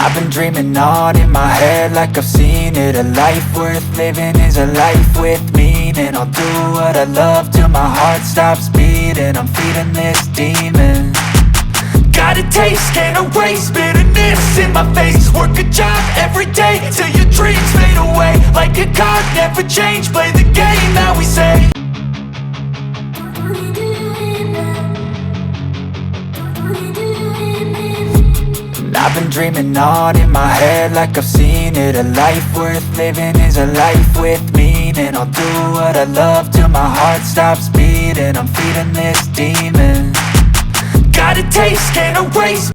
I've been dreaming on in my head like I've seen it. A life worth living is a life with meaning. I'll do what I love till my heart stops beating. I'm feeding this demon. Got a taste, can't erase bitterness in my face. Work a job every day till your dreams fade away. Like a card, never change, play the game that we say. I've been dreaming on in my head like I've seen it. A life worth living is a life with meaning. I'll do what I love till my heart stops beating. I'm feeding this demon. Got a taste, can't erase